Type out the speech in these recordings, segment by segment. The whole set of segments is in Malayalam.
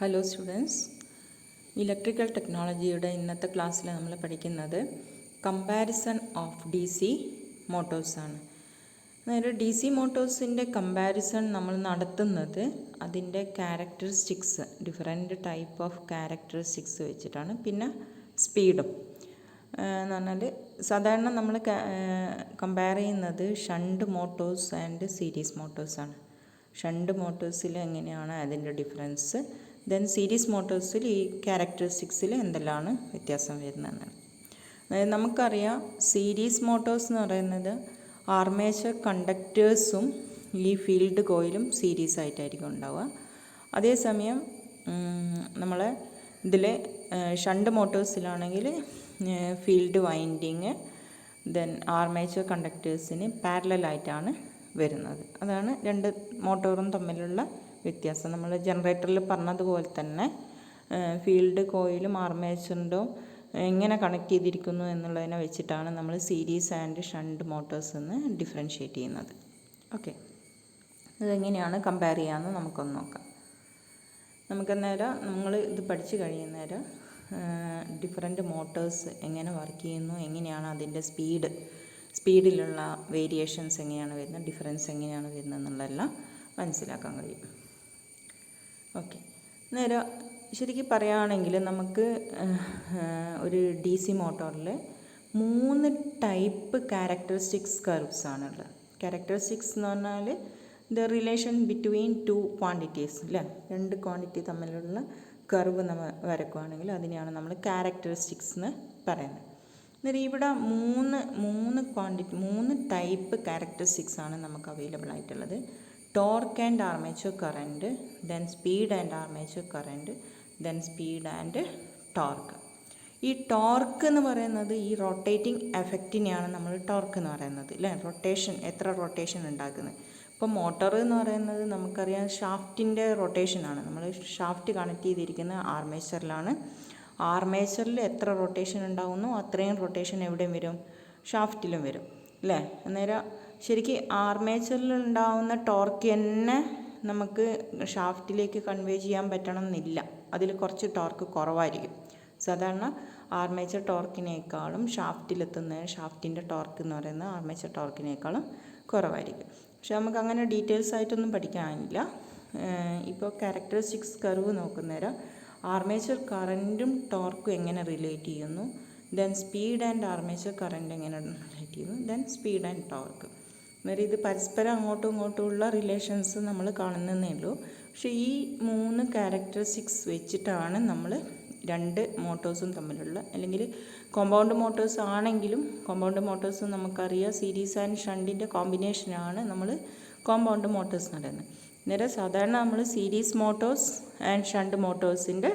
ഹലോ സ്റ്റുഡൻസ്, ഇലക്ട്രിക്കൽ ടെക്നോളജിയുടെ ഇന്നത്തെ ക്ലാസ്സിൽ നമ്മൾ പഠിക്കുന്നത് കമ്പാരിസൺ ഓഫ് ഡി സി മോട്ടോഴ്സാണ്. അതായത് ഡി സി മോട്ടോഴ്സിൻ്റെ കമ്പാരിസൺ നമ്മൾ നടത്തുന്നത് അതിൻ്റെ characteristics, different type of characteristics വെച്ചിട്ടാണ്. പിന്നെ സ്പീഡും എന്ന് പറഞ്ഞാൽ സാധാരണ നമ്മൾ കമ്പയർ ചെയ്യുന്നത് ഷണ്ട് മോട്ടോഴ്സ് ആൻഡ് സീരീസ് മോട്ടോഴ്സാണ്. ഷണ്ട് മോട്ടോഴ്സിൽ എങ്ങനെയാണ് അതിൻ്റെ ഡിഫറൻസ്, ദെൻ സീരീസ് മോട്ടോഴ്സിൽ ഈ ക്യാരക്ടറിസ്റ്റിക്സിൽ എന്തെല്ലാം വ്യത്യാസം വരുന്നതെന്നാണ്. അതായത് നമുക്കറിയാം സീരീസ് മോട്ടോഴ്സ് എന്ന് പറയുന്നത് ആർമേച്ചർ കണ്ടക്ടേഴ്സും ഈ ഫീൽഡ് കോയിലും സീരീസ് ആയിട്ടായിരിക്കും ഉണ്ടാവുക. അതേസമയം നമ്മൾ ഇതിൽ ഷണ്ട് മോട്ടോഴ്സിലാണെങ്കിൽ ഫീൽഡ് വൈൻഡിങ് ദെൻ ആർമേച്ചർ കണ്ടക്ടേഴ്സിന് പാരലലായിട്ടാണ് വരുന്നത്. അതാണ് രണ്ട് മോട്ടോറും തമ്മിലുള്ള വ്യത്യാസം. നമ്മൾ ജനറേറ്ററിൽ പറഞ്ഞതുപോലെ തന്നെ ഫീൽഡ് കോയിലും ആർമേച്ചറിൻ്റെ എങ്ങനെ കണക്ട് ചെയ്തിരിക്കുന്നു എന്നുള്ളതിനെ വെച്ചിട്ടാണ് നമ്മൾ സീരീസ് ആൻഡ് ഷണ്ട് മോട്ടോഴ്സ് എന്ന് ഡിഫറൻഷ്യേറ്റ് ചെയ്യുന്നത്. ഓക്കെ, അതെങ്ങനെയാണ് കമ്പയർ ചെയ്യാമെന്ന് നമുക്കൊന്ന് നോക്കാം. നമുക്കന്നേരം നമ്മൾ ഇത് പഠിച്ചു കഴിയുന്നേരം ഡിഫറെൻറ്റ് മോട്ടോഴ്സ് എങ്ങനെ വർക്ക് ചെയ്യുന്നു, എങ്ങനെയാണ് അതിൻ്റെ സ്പീഡിലുള്ള വേരിയേഷൻസ് എങ്ങനെയാണ് വരുന്നത്, ഡിഫറൻസ് എങ്ങനെയാണ് വരുന്നത് എന്നുള്ളതെല്ലാം മനസ്സിലാക്കാൻ കഴിയും. ഓക്കെ, നേരം ശരിക്കും പറയുകയാണെങ്കിൽ നമുക്ക് ഒരു ഡി സി മോട്ടോറിൽ 3 ടൈപ്പ് ക്യാരക്ടറിസ്റ്റിക്സ് കർവ്സ് ആണുള്ളത്. ക്യാരക്ടറിസ്റ്റിക്സ് എന്ന് പറഞ്ഞാൽ ദ റിലേഷൻ ബിറ്റ്വീൻ 2 ക്വാണ്ടിറ്റീസ് അല്ലേ, 2 ക്വാണ്ടിറ്റി തമ്മിലുള്ള കർവ് നമ്മൾ വരക്കുകയാണെങ്കിൽ അതിനെയാണ് നമ്മൾ ക്യാരക്ടറിസ്റ്റിക്സ് എന്ന് പറയുന്നത്. അന്നേരം ഇവിടെ മൂന്ന് ടൈപ്പ് ക്യാരക്ടറിസ്റ്റിക്സ് ആണ് നമുക്ക് അവൈലബിൾ ആയിട്ടുള്ളത്. Torque and armature current, then speed and armature current, then speed and torque. ഈ ടോർക്ക് എന്ന് പറയുന്നത് ഈ റൊട്ടേറ്റിംഗ് എഫക്റ്റിനെയാണ് നമ്മൾ ടോർക്ക് എന്ന് പറയുന്നത് അല്ലേ. റൊട്ടേഷൻ, എത്ര റൊട്ടേഷൻ ഉണ്ടാക്കുന്നത്. ഇപ്പോൾ മോട്ടോർ എന്ന് പറയുന്നത് നമുക്കറിയാം ഷാഫ്റ്റിൻ്റെ റൊട്ടേഷനാണ്. നമ്മൾ ഷാഫ്റ്റ് കണക്ട് ചെയ്തിരിക്കുന്ന ആർമേച്ചറിലാണ്. ആർമേച്ചറിൽ എത്ര റൊട്ടേഷൻ ഉണ്ടാകുന്നു അത്രയും റൊട്ടേഷൻ എവിടെയും വരും, ഷാഫ്റ്റിലും വരും അല്ലേ. അന്നേരം ശരിക്കും ആർമേച്ചറിൽ ഉണ്ടാകുന്ന ടോർക്ക് തന്നെ നമുക്ക് ഷാഫ്റ്റിലേക്ക് കൺവേ ചെയ്യാൻ പറ്റണം എന്നില്ല. അതിൽ കുറച്ച് ടോർക്ക് കുറവായിരിക്കും. സാധാരണ ആർമേച്ചർ ടോർക്കിനേക്കാളും ഷാഫ്റ്റിൻ്റെ ടോർക്ക് എന്ന് പറയുന്നത് ആർമേച്ചർ ടോർക്കിനേക്കാളും കുറവായിരിക്കും. പക്ഷെ നമുക്ക് അങ്ങനെ ഡീറ്റെയിൽസ് ആയിട്ടൊന്നും പഠിക്കാനില്ല. ഇപ്പോൾ ക്യാരക്ടറിസ്റ്റിക്സ് കർവ് നോക്കുന്നേരം ആർമേച്ചർ കറൻറ്റും ടോർക്കും എങ്ങനെ റിലേറ്റ് ചെയ്യുന്നു, then speed and armature current എങ്ങനെ റിലേറ്റ് ചെയ്യുന്നു, ദെൻ സ്പീഡ് ആൻഡ് ടോർക്ക്. അന്നേരം ഇത് പരസ്പരം അങ്ങോട്ടും ഇങ്ങോട്ടുമുള്ള റിലേഷൻസ് നമ്മൾ കാണുന്നതേ ഉള്ളൂ. പക്ഷേ ഈ 3 ക്യാരക്ടറിസ്റ്റിക്സ് വെച്ചിട്ടാണ് നമ്മൾ 2 മോട്ടോഴ്സും തമ്മിലുള്ള, അല്ലെങ്കിൽ കോമ്പൗണ്ട് മോട്ടോഴ്സ് ആണെങ്കിലും കോമ്പൗണ്ട് മോട്ടോഴ്സ് നമുക്കറിയാം സീരീസ് ആൻഡ് ഷണ്ടിൻ്റെ കോമ്പിനേഷനാണ് നമ്മൾ കോമ്പൗണ്ട് മോട്ടോഴ്സ് എന്ന് പറയുന്നത്. അന്നേരം സാധാരണ നമ്മൾ സീരീസ് മോട്ടോഴ്സ് ആൻഡ് ഷണ്ട് മോട്ടോഴ്സിൻ്റെ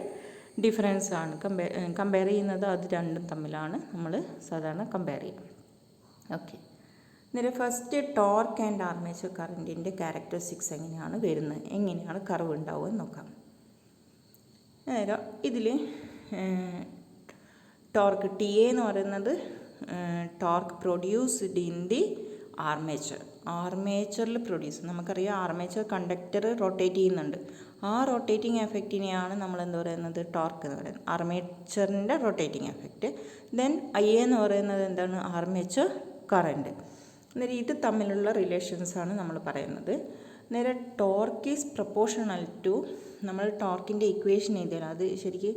ഡിഫറൻസ് ആണ് കമ്പയർ ചെയ്യുന്നത്. അത് രണ്ടും തമ്മിലാണ് നമ്മൾ സാധാരണ കമ്പയർ ചെയ്യുന്നത്. ഓക്കെ, അന്നേരം ഫസ്റ്റ് ടോർക്ക് ആൻഡ് ആർമേച്ചർ കറൻറ്റിൻ്റെ ക്യാരക്ടറിസ്റ്റിക്സ് എങ്ങനെയാണ് വരുന്നത്, എങ്ങനെയാണ് കർവ് ഉണ്ടാവുക എന്ന് നോക്കാം. അന്നേരം ഇതിൽ ടോർക്ക് ടി എ എന്ന് പറയുന്നത് ടോർക്ക് പ്രൊഡ്യൂസ്ഡ് ഇൻ ദി ആർമേച്ചറിൽ പ്രൊഡ്യൂസ്. നമുക്കറിയാം ആർമേച്ചർ കണ്ടക്ടർ റൊട്ടേറ്റ് ചെയ്യുന്നുണ്ട്. ആ റൊട്ടേറ്റിംഗ് എഫക്റ്റിനെയാണ് നമ്മൾ എന്ത് പറയുന്നത്, ടോർക്ക് എന്ന് പറയുന്നത്. ആർമേച്ചറിൻ്റെ rotating effect. Then I A എന്ന് പറയുന്നത് എന്താണ്, ആർമേച്ചർ കറൻറ്റ്. അന്നേരം ഇത് തമ്മിലുള്ള റിലേഷൻസാണ് നമ്മൾ പറയുന്നത്. നേരെ ടോർക്ക് ഈസ് പ്രൊപ്പോർഷണൽ ടു, നമ്മൾ ടോർക്കിൻ്റെ ഇക്വേഷൻ എഴുതിയാൽ അത് ശരിക്കും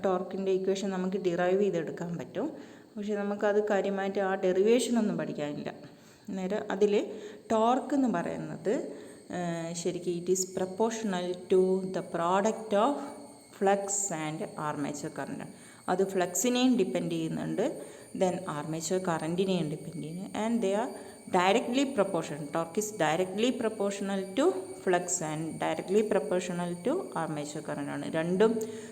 ടോർക്കിൻ്റെ ഇക്വേഷൻ നമുക്ക് ഡിറൈവ് ചെയ്തെടുക്കാൻ പറ്റും. പക്ഷേ നമുക്കത് കാര്യമായിട്ട് ആ ഡെറിവേഷനൊന്നും പഠിക്കാനില്ല. നേരം അതിൽ ടോർക്ക് എന്ന് പറയുന്നത് ശരിക്കും it is proportional to the product of flux and armature current. അത് ഫ്ലക്സിനെയും ഡിപ്പെൻഡ് ചെയ്യുന്നുണ്ട്, ദെൻ ആർമേച്ചർ കറൻറ്റിനെയും ഡിപ്പെൻഡ് ചെയ്യുന്നു. And they are directly proportional. Torque is directly proportional to flux and directly proportional to armature current ആണ്. രണ്ടും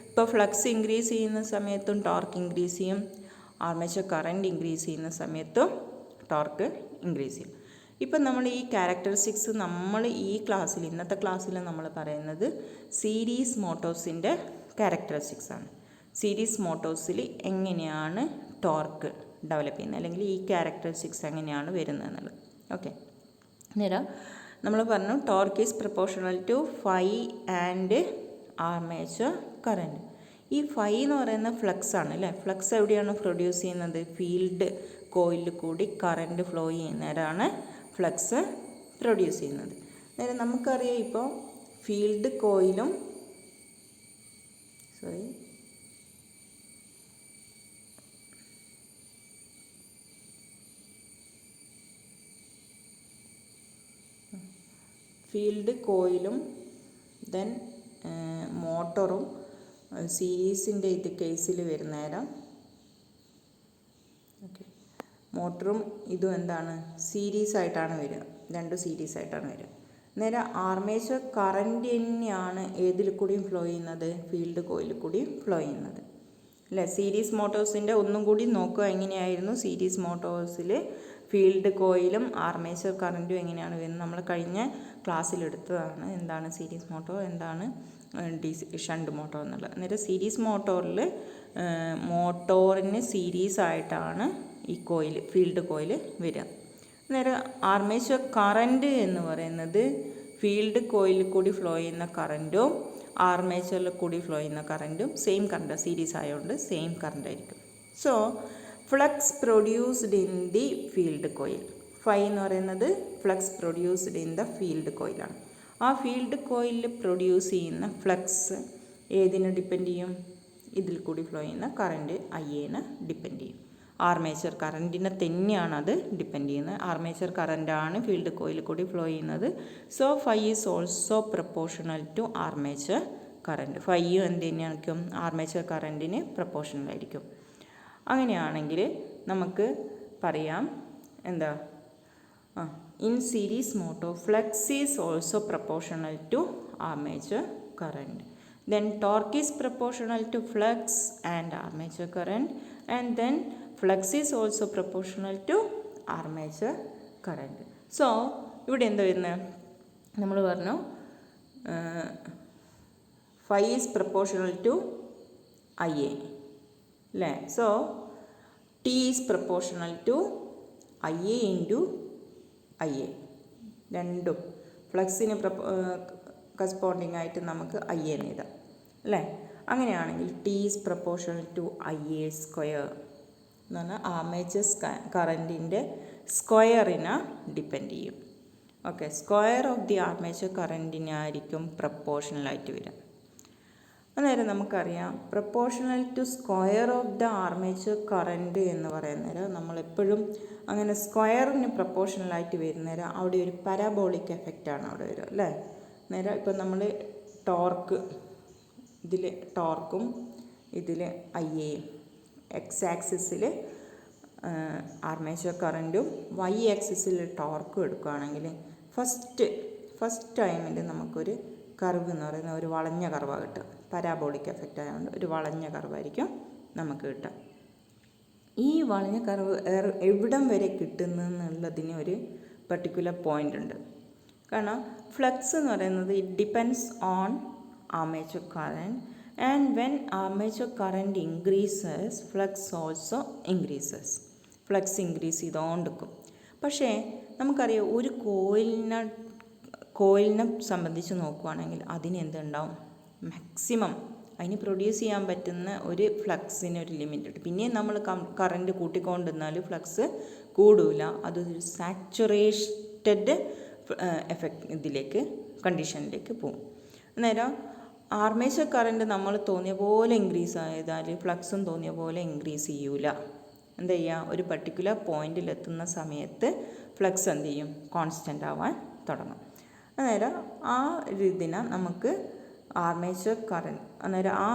ഇപ്പോൾ ഫ്ലക്സ് ഇൻക്രീസ് ചെയ്യുന്ന സമയത്തും ടോർക്ക് ഇൻക്രീസ് ചെയ്യും, ആർമേച്ചർ കറൻറ്റ് ഇൻക്രീസ് ചെയ്യുന്ന സമയത്തും ടോർക്ക് ഇൻക്രീസ് ചെയ്യും. ഇപ്പം നമ്മൾ ഈ ക്യാരക്ടറിസ്റ്റിക്സ് നമ്മൾ ഈ ക്ലാസ്സിൽ, ഇന്നത്തെ ക്ലാസ്സിൽ നമ്മൾ പറയുന്നത് സീരീസ് മോട്ടോഴ്സിൻ്റെ ക്യാരക്ടറിസ്റ്റിക്സ് ആണ്. സീരീസ് മോട്ടോഴ്സിൽ എങ്ങനെയാണ് ടോർക്ക് ഡെവലപ്പ് ചെയ്യുന്നത്, അല്ലെങ്കിൽ ഈ ക്യാരക്ടറിസ്റ്റിക്സ് എങ്ങനെയാണ് വരുന്നത് എന്നുള്ളത്. ഓക്കെ, നേരം നമ്മൾ പറഞ്ഞു torque is proportional to phi and armature current. ഈ ഫൈ എന്ന് പറയുന്ന ഫ്ലക്സ് ആണ് അല്ലേ. ഫ്ലക്സ് എവിടെയാണ് പ്രൊഡ്യൂസ് ചെയ്യുന്നത്? ഫീൽഡ് കോയിലിൽ കൂടി കറൻറ്റ് ഫ്ലോ ചെയ്യുന്നവരാണ് ഫ്ലക്സ് പ്രൊഡ്യൂസ് ചെയ്യുന്നത്. നേരെ നമുക്കറിയാം ഇപ്പോൾ ഫീൽഡ് കോയിലും ഫീൽഡ് കോയിലും ദെൻ മോട്ടറും സീരീസിൻ്റെ ഇത് കേസിൽ വരുന്നേരം ഓക്കെ, മോട്ടറും ഇതും എന്താണ് സീരീസ് ആയിട്ടാണ് വരിക, രണ്ടും സീരീസ് ആയിട്ടാണ് വരിക. നേരെ ആർമേച്ചർ കറൻറ്റ് തന്നെയാണ് ഏതിൽ കൂടിയും ഫ്ലോ ചെയ്യുന്നത്? ഫീൽഡ് കോയിലിൽ കൂടിയും ഫ്ലോ ചെയ്യുന്നത് അല്ലേ. സീരീസ് മോട്ടോഴ്സിൻ്റെ ഒന്നും കൂടി നോക്കുക എങ്ങനെയായിരുന്നു. സീരീസ് മോട്ടോഴ്സിൽ ഫീൽഡ് കോയിലും ആർമേച്ചർ കറൻറ്റും എങ്ങനെയാണ് വരുന്നത് നമ്മൾ കഴിഞ്ഞ ക്ലാസ്സിലെടുത്തതാണ്. എന്താണ് സീരീസ് മോട്ടോർ, എന്താണ് ഷണ്ട് മോട്ടോർ എന്നുള്ളത്. അന്നേരം സീരീസ് മോട്ടോറിൽ മോട്ടോറിന് സീരീസ് ആയിട്ടാണ് ഈ കോയിൽ ഫീൽഡ് കോയിൽ വരിക. അന്നേരം ആർമേച്ചർ കറൻറ്റ് എന്ന് പറയുന്നത് ഫീൽഡ് കോയിലിൽ കൂടി ഫ്ലോ ചെയ്യുന്ന കറൻറ്റും ആർമേച്ചറിൽ കൂടി ഫ്ലോ ചെയ്യുന്ന കറൻറ്റും സെയിം കറണ്ട്, സീരീസ് ആയതുകൊണ്ട് സെയിം കറണ്ട് ആയിരിക്കും. So flux produced in the field coil, phi എന്ന് പറയുന്നത് flux produced in the field കോയിലാണ്. ആ ഫീൽഡ് കോയിലിൽ പ്രൊഡ്യൂസ് ചെയ്യുന്ന ഫ്ലക്സ് ഏതിനെ ഡിപ്പെൻഡ് ചെയ്യും? ഇതിൽ കൂടി ഫ്ലോ ചെയ്യുന്ന കറൻറ്റ് ഐനെ ഡിപ്പെൻഡ് ചെയ്യും. ആർമേച്ചർ കറൻറ്റിനെ തന്നെയാണ് അത് ഡിപ്പെൻഡ് ചെയ്യുന്നത്. ആർമേച്ചർ കറൻറ്റാണ് ഫീൽഡ് കോയിൽ കൂടി ഫ്ലോ ചെയ്യുന്നത്. So phi is also proportional to armature current. ഫൈയും എന്ത് തന്നെയായിരിക്കും? ആർമേച്ചർ കറൻറ്റിന് പ്രപ്പോർഷണൽ ആയിരിക്കും. അങ്ങനെയാണെങ്കിൽ നമുക്ക് പറയാം എന്താ, in series motor flux is also proportional to armature current. Then torque is proportional to flux and armature current, and then flux is also proportional to armature current. So ഇവിടെ എന്താ വരുന്നത്? നമ്മൾ പറഞ്ഞു phi is proportional to IA അല്ലേ. So T is proportional to IA into IA. രണ്ടും ഫ്ലക്സിന് കറസ്പോണ്ടിങ് ആയിട്ട് നമുക്ക് ഐ എന്ന് എഴുതാം അല്ലേ. അങ്ങനെയാണെങ്കിൽ T is proportional to I A square എന്ന് പറഞ്ഞാൽ ആർമേച്ചർ കറൻറ്റിൻ്റെ സ്ക്വയറിനെ ഡിപ്പെൻഡ് ചെയ്യും. Okay, square of the armature കറൻറ്റിനായിരിക്കും പ്രപ്പോർഷണലായിട്ട് വരിക. അന്നേരം നമുക്കറിയാം proportional to square of the armature current എന്ന് പറയുന്നേരം നമ്മളെപ്പോഴും അങ്ങനെ സ്ക്വയറിന് പ്രപ്പോർഷണലായിട്ട് വരുന്നേരം അവിടെ ഒരു പാരാബോളിക് എഫക്റ്റാണ് അവിടെ വരിക അല്ലേ. നേരെ ഇപ്പം നമ്മൾ ടോർക്ക്, ഇതിൽ ടോർക്കും ഇതിൽ ഐ എയും, എക്സ് ആക്സിസിൽ ആർമേച്ചർ കറൻറ്റും വൈ ആക്സിസിൽ ടോർക്കും എടുക്കുകയാണെങ്കിൽ ഫസ്റ്റ് ടൈമിൽ നമുക്കൊരു കർവ് എന്ന് പറയുന്ന ഒരു വളഞ്ഞ കർവാണ് കിട്ടുക. പാരാബോളിക് എഫക്റ്റ് ആയതുകൊണ്ട് ഒരു വളഞ്ഞ കർവായിരിക്കും നമുക്ക് കിട്ടുക. ഈ വളഞ്ഞ കർവ് എവിടം വരെ കിട്ടുന്നതെന്നുള്ളതിന് ഒരു പർട്ടിക്കുലർ പോയിൻ്റ് ഉണ്ട്. കാരണം ഫ്ലക്സ് എന്ന് പറയുന്നത് it depends on armature current, and when armature current increases flux also increases. Flux increase ചെയ്തുകൊണ്ടിരിക്കും. പക്ഷേ നമുക്കറിയാം ഒരു കോയിലിനെ സംബന്ധിച്ച് നോക്കുകയാണെങ്കിൽ അതിന് എന്തുണ്ടാവും? മാക്സിമം അതിന് പ്രൊഡ്യൂസ് ചെയ്യാൻ പറ്റുന്ന ഒരു ഫ്ലക്സിന് ഒരു ലിമിറ്റ് ഉണ്ട്. പിന്നെയും നമ്മൾ കറൻറ്റ് കൂട്ടിക്കൊണ്ടിരുന്നാൽ ഫ്ലക്സ് കൂടില്ല. അതൊരു സാച്ചുറേറ്റഡ് എഫക്റ്റ് കണ്ടീഷനിലേക്ക് പോകും. അന്നേരം ആർമേച്ചർ കറൻറ്റ് നമ്മൾ തോന്നിയ പോലെ ഇൻക്രീസ് ചെയ്താൽ ഫ്ലക്സും തോന്നിയ പോലെ ഇൻക്രീസ് ചെയ്യൂല. എന്താ ചെയ്യുക? ഒരു പർട്ടിക്കുലർ പോയിന്റിലെത്തുന്ന സമയത്ത് ഫ്ലക്സ് എന്ത് ചെയ്യും? കോൺസ്റ്റൻ്റ് ആവാൻ തുടങ്ങും. അന്നേരം ആ ഒരു ഇതിനെ നമുക്ക് ആർമേച്ചർ കറൻറ്റ്, അന്നേരം ആ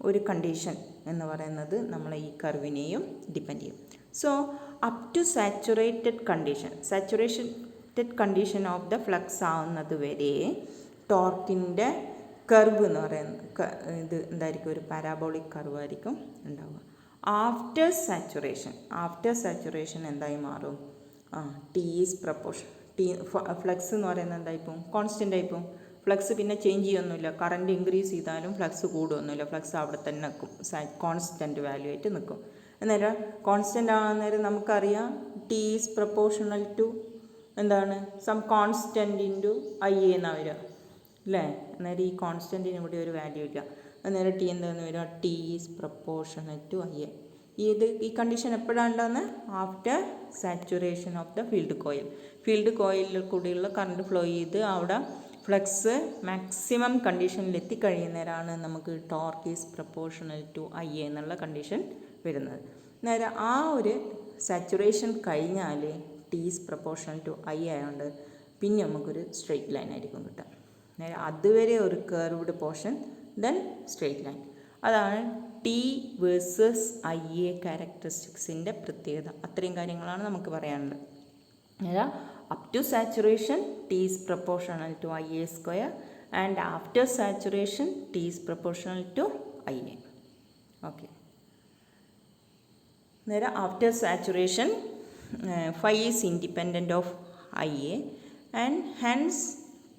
ഒരു കണ്ടീഷൻ എന്ന് പറയുന്നത് നമ്മൾ ഈ കർവിനെയും ഡിപ്പെൻഡ് ചെയ്യും. So up to saturated condition of the flux ആവുന്നത് വരെ ടോർക്കിൻ്റെ കർവ് എന്ന് പറയുന്നത് ഇത് എന്തായിരിക്കും? ഒരു പാരാബോളിക് കർവ് ആയിരിക്കും ഉണ്ടാവുക. ആഫ്റ്റർ സാച്ചുറേഷൻ എന്തായി മാറും? T is proportion. ഫ്ലക്സ് എന്ന് പറയുന്നത് എന്തായിപ്പോവും? കോൺസ്റ്റൻ്റ് ആയിപ്പോവും. ഫ്ലക്സ് പിന്നെ ചേഞ്ച് ചെയ്യൊന്നുമില്ല. കറൻറ്റ് ഇൻക്രീസ് ചെയ്താലും ഫ്ലക്സ് കൂടുകയൊന്നുമില്ല. ഫ്ലക്സ് അവിടെ തന്നെ നിൽക്കും, കോൺസ്റ്റൻറ്റ് വാല്യൂ ആയിട്ട് നിൽക്കും. അന്നേരം കോൺസ്റ്റൻ്റ് ആകുന്നേരം നമുക്കറിയാം ടി ഈസ് പ്രപ്പോർഷണൽ ടു എന്താണ്? സം കോൺസ്റ്റൻറ്റ് ഇൻറ്റു ഐ എന്നാണ് വരിക അല്ലേ? അന്നേരം ഈ കോൺസ്റ്റൻറ്റിന് ഇവിടെ ഒരു വാല്യൂ ഇല്ല. അന്നേരം ടി എന്താണെന്ന് വരിക? T is proportional to I A. ഈ കണ്ടീഷൻ എപ്പോഴാണ് ഉണ്ടാകുന്നത്? After saturation of the field coil. Field കോയിലിൽ കൂടിയുള്ള കറണ്ട് ഫ്ലോ ചെയ്ത് അവിടെ ഫ്ലക്സ് മാക്സിമം കണ്ടീഷനിൽ എത്തിക്കഴിയുന്നേരമാണ് നമുക്ക് torque is proportional to I A എന്നുള്ള കണ്ടീഷൻ വരുന്നത്. നേരെ ആ ഒരു സാച്ചുറേഷൻ കഴിഞ്ഞാൽ T is proportional to I ആയതുകൊണ്ട് പിന്നെ നമുക്കൊരു സ്ട്രെയിറ്റ് ലൈൻ ആയിരിക്കും കിട്ടുക. നേരെ അതുവരെ ഒരു curved portion, then straight line. അതാണ് ടി വേഴ്സസ് ഐ എ ക്യാരക്ടറിസ്റ്റിക്സിൻ്റെ പ്രത്യേകത. അത്രയും കാര്യങ്ങളാണ് നമുക്ക് പറയാനുള്ളത്. നേരെ up to saturation T is proportional to IA square, and after saturation T is proportional to IA. Okay. There after saturation phi is independent of IA, and hence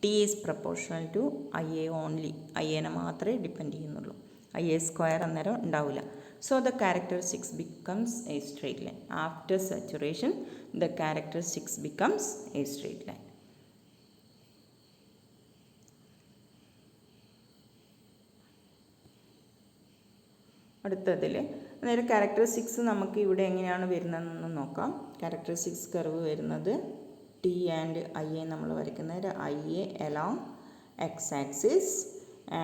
T is proportional to IA only. IA നെ മാത്രമേ ഡിപ്പെൻഡ് ചെയ്യുന്നുള്ളൂ. IA സ്ക്വയർ അന്നേരം ഉണ്ടാവില്ല. So the characteristics becomes a straight line. After saturation, the characteristics becomes a straight line. അടുത്തതിൽ അന്നേരം ക്യാരക്ടറിസ്റ്റിക്സ് നമുക്ക് ഇവിടെ എങ്ങനെയാണ് വരുന്നതെന്ന് നോക്കാം. ക്യാരക്ടറിസ്റ്റിക്സ് കർവ് വരുന്നത് ടി ആൻഡ് ഐ എ നമ്മൾ വരയ്ക്കുന്നത് I A along X axis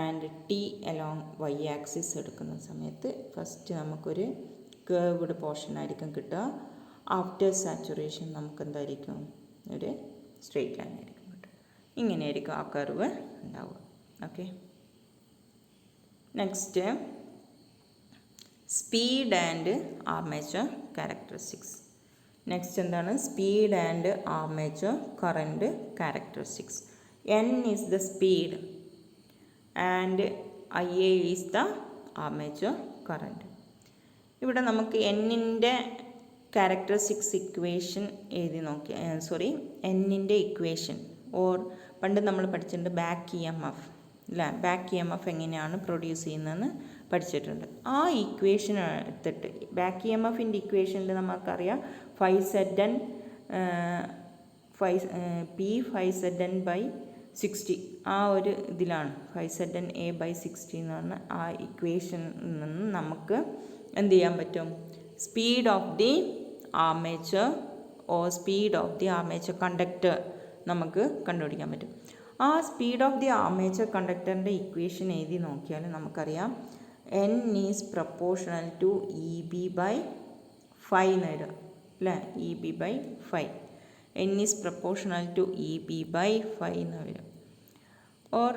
and T along Y axis എടുക്കുന്ന സമയത്ത് ഫസ്റ്റ് നമുക്കൊരു കേർവ്ഡ് പോർഷൻ ആയിരിക്കും കിട്ടുക. ആഫ്റ്റർ സാച്ചുറേഷൻ നമുക്ക് എന്തായിരിക്കും? ഒരു സ്ട്രെയിറ്റ് ലൈൻ ആയിരിക്കും കിട്ടുക. ഇങ്ങനെയായിരിക്കും ആ കർവ് ഉണ്ടാവുക. Okay. Next speed and armature characteristics. Next എന്താണ്? Speed and armature current characteristics. N is the speed and IA is the armature current. ഇവിടെ നമുക്ക് എന്നിൻ്റെ ക്യാരക്ടറിസ്റ്റിക്സ് ഇക്വേഷൻ എഴുതി നോക്കിയാൽ എന്നിൻ്റെ ഇക്വേഷൻ ഓർ പണ്ട് നമ്മൾ പഠിച്ചിട്ടുണ്ട് ബാക്ക് ഇ എം എഫ് അല്ലേ? ബാക്ക് ഇ എം എഫ് എങ്ങനെയാണ് പ്രൊഡ്യൂസ് ചെയ്യുന്നതെന്ന് പഠിച്ചിട്ടുണ്ട്. ആ ഇക്വേഷൻ എടുത്തിട്ട് ബാക്ക് ഇ എം എഫിൻ്റെ ഇക്വേഷനിൽ നമുക്കറിയാം φZn P(φZn)/60 ആ ഒരു ഇതിലാണ് φZn A/60 എന്ന് പറഞ്ഞ ആ ഇക്വേഷനിൽ നിന്ന് നമുക്ക് എന്ത് ചെയ്യാൻ പറ്റും? Speed of the armature or speed of the armature conductor നമുക്ക് കണ്ടുപിടിക്കാൻ പറ്റും. ആ സ്പീഡ് ഓഫ് ദി ആർമേച്ചർ കണ്ടക്ടറിൻ്റെ ഇക്വേഷൻ എഴുതി നോക്കിയാൽ നമുക്കറിയാം N is proportional to EB/φ എന്ന് വരും അല്ലേ? EB/φ. N is proportional to EB/φ എന്ന് വരും. ഓർ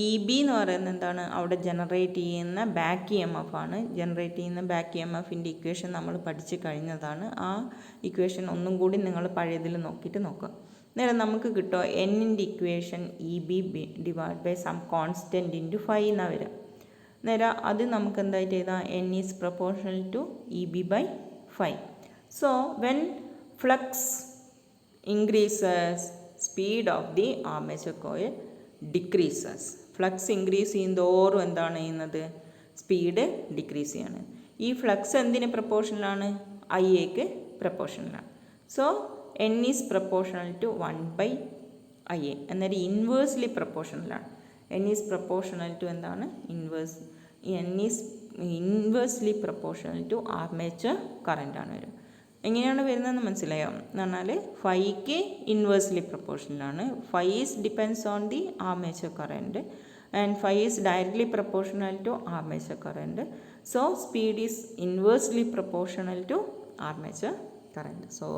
EB എന്ന് പറയുന്നത് എന്താണ്? അവിടെ ജനറേറ്റ് ചെയ്യുന്ന ബാക്ക് ഇ എം എഫ് ആണ്. ജനറേറ്റ് ചെയ്യുന്ന ബാക്ക് ഇ എം എഫിൻ്റെ ഇക്വേഷൻ നമ്മൾ പഠിച്ചു കഴിഞ്ഞതാണ്. ആ ഇക്വേഷൻ ഒന്നും കൂടി നിങ്ങൾ പഴയതിൽ നോക്കിയിട്ട് നോക്കുക. നേരെ നമുക്ക് കിട്ടുമോ? എന്നിൻ്റെ equation EB divide by some constant into φ എന്നാണ് വരിക. നേരെ അത് നമുക്ക് എന്തായിട്ട് എഴുതാം? N is proportional to EB/φ. So when flux increases, speed of the armature coil decreases. Flux increase ചെയ്യുന്തോറും എന്താണ് ചെയ്യുന്നത്? സ്പീഡ് ഡിക്രീസ് ചെയ്യാണ്. ഈ ഫ്ലക്സ് എന്തിന് പ്രപ്പോർഷണലാണ്? ഐ എക്ക് പ്രപ്പോർഷണലാണ്. So N is proportional to 1/IA. അന്നേരം ഇൻവേഴ്സ്ലി പ്രപ്പോർഷണലാണ്. N ഈസ് പ്രപ്പോർഷണൽ ടു എന്താണ്? Inverse. N is inversely proportional to armature കറൻ്റാണ് വരും. എങ്ങനെയാണ് വരുന്നതെന്ന് മനസ്സിലായോ? എന്ന് പറഞ്ഞാൽ ഫൈക്ക് ഇൻവേഴ്സ്ലി പ്രപ്പോർഷണലാണ്. Phi is depends on the armature current and phi is directly proportional to armature current. So speed is inversely proportional to armature current. So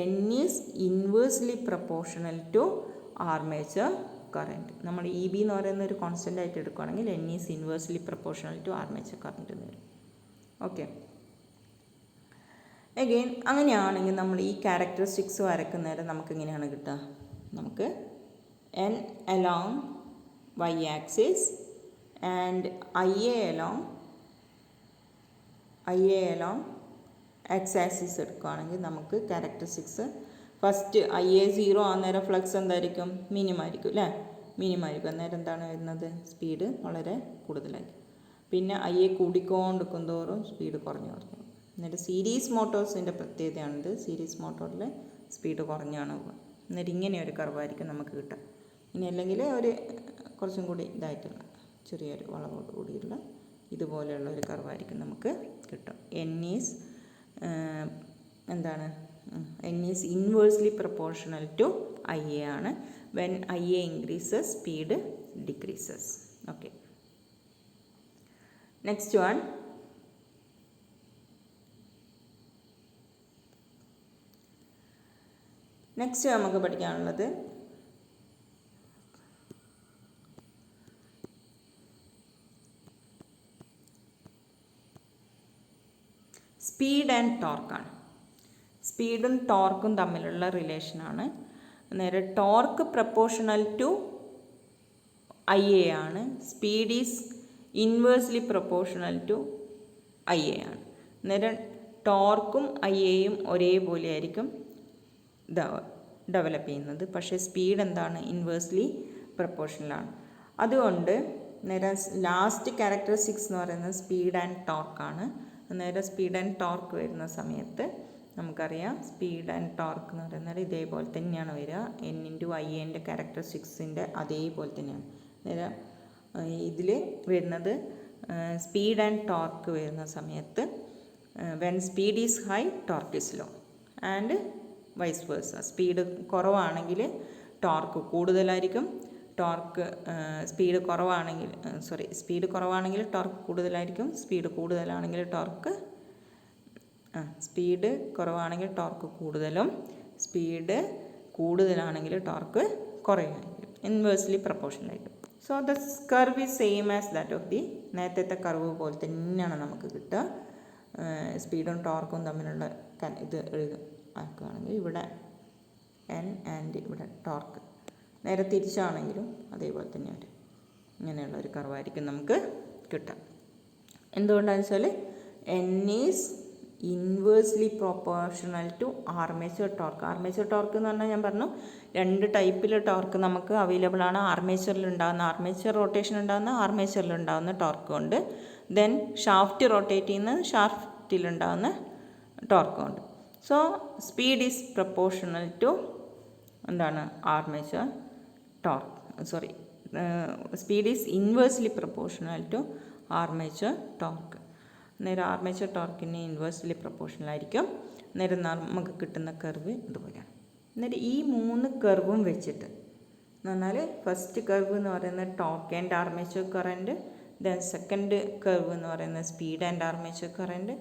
N is inversely proportional to armature current. നമ്മൾ EB എന്ന് പറയുന്ന ഒരു കോൺസ്റ്റൻ്റ് ആയിട്ട് എടുക്കുകയാണെങ്കിൽ N is inversely proportional to armature current എന്ന് വരും. ഓക്കെ. അഗെയിൻ അങ്ങനെയാണെങ്കിൽ നമ്മൾ ഈ ക്യാരക്ടറിസ്റ്റിക്സ് വരയ്ക്കുന്നേരം നമുക്ക് എങ്ങനെയാണ് കിട്ടുക? നമുക്ക് N along Y axis and IA along X axis എടുക്കുകയാണെങ്കിൽ നമുക്ക് ക്യാരക്ടറിസ്റ്റിക്സ് ഫസ്റ്റ് IA 0 ആകുന്നേരം ഫ്ലക്സ് എന്തായിരിക്കും? മിനിമമായിരിക്കും അല്ലേ? മിനിമമായിരിക്കും. അന്നേരം എന്താണ് വരുന്നത്? സ്പീഡ് വളരെ കൂടുതലായിരിക്കും. പിന്നെ IA കൂടിക്കൊണ്ടിരിക്കും തോറും സ്പീഡ് കുറഞ്ഞു. എന്നിട്ട് സീരീസ് മോട്ടോഴ്സിൻ്റെ പ്രത്യേകതയാണിത്. സീരീസ് മോട്ടോറിൽ സ്പീഡ് കുറഞ്ഞാണ് പോകുക. എന്നിട്ട് ഇങ്ങനെ ഒരു കർവായിരിക്കും നമുക്ക് കിട്ടുക. ഇനി അല്ലെങ്കിൽ ഒരു കുറച്ചും കൂടി ഇതായിട്ടുള്ള ചെറിയൊരു വളവോട് കൂടിയുള്ള ഇതുപോലെയുള്ള ഒരു കർവായിരിക്കും നമുക്ക് കിട്ടും. എൻ ഈസ് എന്താണ്, N is inversely proportional to I A ആണ്. When I A increases speed decreases. Okay, next one, next നമുക്ക് പഠിക്കാനുള്ളത് സ്പീഡ് ആൻഡ് ടോർക്കാണ്. സ്പീഡും ടോർക്കും തമ്മിലുള്ള റിലേഷനാണ്. നേരെ torque proportional to I A ആണ്. Speed is inversely proportional to I A ആണ്. നേരെ ടോർക്കും ഐ എയും ഒരേപോലെ ആയിരിക്കും ഡെവലപ്പ് ചെയ്യുന്നത്. പക്ഷേ സ്പീഡ് എന്താണ്, ഇൻവേഴ്സ്ലി പ്രപ്പോർഷണലാണ്. അതുകൊണ്ട് നേരെ ലാസ്റ്റ് ക്യാരക്ടറിസ്റ്റിക്സ് എന്ന് പറയുന്നത് സ്പീഡ് ആൻഡ് ടോർക്കാണ്. നേരെ സ്പീഡ് ആൻഡ് ടോർക്ക് വരുന്ന സമയത്ത് നമുക്കറിയാം സ്പീഡ് ആൻഡ് ടോർക്ക് എന്ന് പറയുന്നത് ഇതേപോലെ തന്നെയാണ് വരിക. എൻ ഇൻറ്റു ഐ എൻ്റെ ക്യാരക്ടറിസ്റ്റിക്സിൻ്റെ അതേപോലെ തന്നെയാണ്. നേരെ ഇതിൽ വരുന്നത് സ്പീഡ് ആൻഡ് ടോർക്ക് വരുന്ന സമയത്ത് when speed is high torque is low and vice versa. Speed കുറവാണെങ്കിൽ ടോർക്ക് കൂടുതലായിരിക്കും, സ്പീഡ് കുറവാണെങ്കിൽ ടോർക്ക് കൂടുതലായിരിക്കും, സ്പീഡ് കുറവാണെങ്കിൽ ടോർക്ക് കൂടുതലും, സ്പീഡ് കൂടുതലാണെങ്കിൽ ടോർക്ക് കുറയുമായിരിക്കും. ഇൻവേഴ്സ്ലി പ്രപ്പോർഷണൽ ആയിരിക്കും. So the curve is same as that of the നേരത്തെ കർവ് പോലെ തന്നെയാണ് നമുക്ക് കിട്ടുക. സ്പീഡും ടോർക്കും തമ്മിലുള്ള ഇത് ആക്കുകയാണെങ്കിൽ ഇവിടെ എൻ ആൻഡ് ഇവിടെ ടോർക്ക്, നേരെ തിരിച്ചാണെങ്കിലും അതേപോലെ തന്നെ വരും. ഇങ്ങനെയുള്ള ഒരു കർവായിരിക്കും നമുക്ക് കിട്ടുക. എന്തുകൊണ്ടാണെന്ന് വെച്ചാൽ N is inversely proportional to armature torque. Armature torque എന്ന് പറഞ്ഞാൽ ഞാൻ പറഞ്ഞു 2 ടൈപ്പിൽ ടോർക്ക് നമുക്ക് അവൈലബിൾ ആണ്. ആർമേച്ചർ റൊട്ടേഷൻ ഉണ്ടാകുന്ന ആർമേച്ചറിലുണ്ടാകുന്ന ടോർക്ക് ഉണ്ട്. ദെൻ ഷാഫ്റ്റ് റൊട്ടേറ്റ് ചെയ്യുന്ന ഷാഫ്റ്റിലുണ്ടാകുന്ന ടോർക്ക് ഉണ്ട്. So speed is proportional to എന്താണ്, armature torque. Speed is inversely proportional to armature torque. നേരെ ആർമേച്ചർ ടോർക്കിന് ഇൻവേഴ്സ്ലി പ്രൊപ്പോർഷണൽ ആയിരിക്കും. നേരെ നമുക്ക് കിട്ടുന്ന കർവ് ഇതുപോലെയാണ്. എന്നിട്ട് ഈ 3 കർവും വെച്ചിട്ട് എന്ന് പറഞ്ഞാൽ ഫസ്റ്റ് കർവ് എന്ന് പറയുന്നത് torque and armature current, then second curve എന്ന് പറയുന്നത് speed and armature current,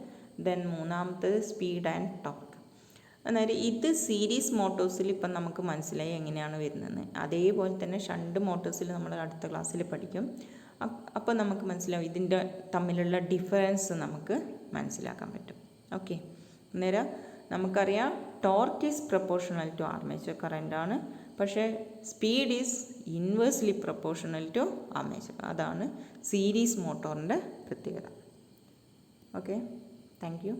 then മൂന്നാമത്തത് സ്പീഡ് ആൻഡ് ടോർക്ക്. അന്നേരം ഇത് സീരീസ് മോട്ടോഴ്സിൽ ഇപ്പം നമുക്ക് മനസ്സിലായി എങ്ങനെയാണ് വരുന്നതെന്ന്. അതേപോലെ തന്നെ ഷണ്ട് മോട്ടോഴ്സിൽ നമ്മൾ അടുത്ത ക്ലാസ്സിൽ പഠിക്കും. അപ്പോൾ നമുക്ക് മനസ്സിലാവും ഇതിൻ്റെ തമ്മിലുള്ള ഡിഫറൻസ് നമുക്ക് മനസ്സിലാക്കാൻ പറ്റും. ഓക്കെ, അന്നേരം നമുക്കറിയാം torque is proportional to armature current ആണ്, പക്ഷേ speed is inversely proportional to armature. അതാണ് സീരീസ് മോട്ടോറിൻ്റെ പ്രത്യേകത. Okay, thank U.